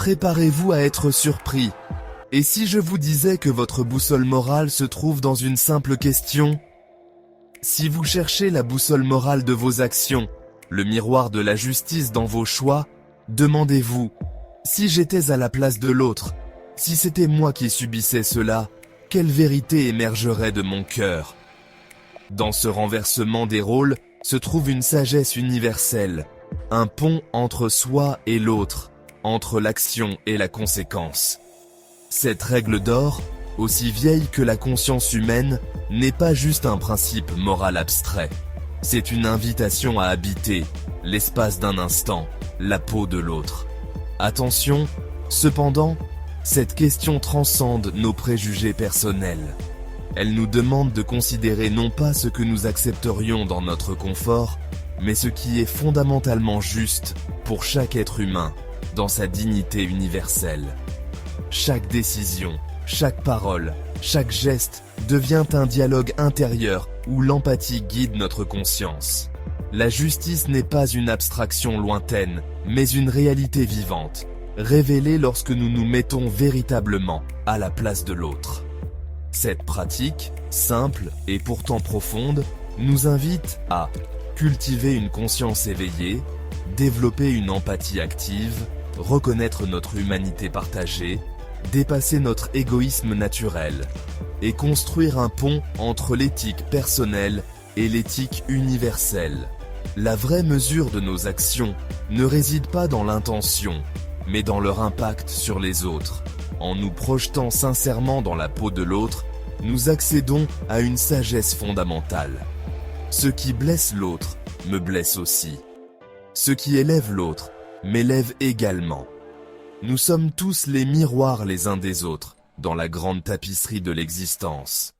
Préparez-vous à être surpris. Et si je vous disais que votre boussole morale se trouve dans une simple question? Si vous cherchez la boussole morale de vos actions, le miroir de la justice dans vos choix, demandez-vous, si j'étais à la place de l'autre, si c'était moi qui subissais cela, quelle vérité émergerait de mon cœur? Dans ce renversement des rôles se trouve une sagesse universelle, un pont entre soi et l'autre, entre l'action et la conséquence. Cette règle d'or, aussi vieille que la conscience humaine, n'est pas juste un principe moral abstrait. C'est une invitation à habiter, l'espace d'un instant, la peau de l'autre. Attention, cependant, cette question transcende nos préjugés personnels. Elle nous demande de considérer non pas ce que nous accepterions dans notre confort, mais ce qui est fondamentalement juste pour chaque être humain, dans sa dignité universelle. Chaque décision, chaque parole, chaque geste devient un dialogue intérieur où l'empathie guide notre conscience. La justice n'est pas une abstraction lointaine, mais une réalité vivante, révélée lorsque nous nous mettons véritablement à la place de l'autre. Cette pratique, simple et pourtant profonde, nous invite à cultiver une conscience éveillée, développer une empathie active, reconnaître notre humanité partagée, dépasser notre égoïsme naturel et construire un pont entre l'éthique personnelle et l'éthique universelle. La vraie mesure de nos actions ne réside pas dans l'intention, mais dans leur impact sur les autres. En nous projetant sincèrement dans la peau de l'autre, nous accédons à une sagesse fondamentale. Ce qui blesse l'autre me blesse aussi. Ce qui élève l'autre m'élève également. Nous sommes tous les miroirs les uns des autres, dans la grande tapisserie de l'existence.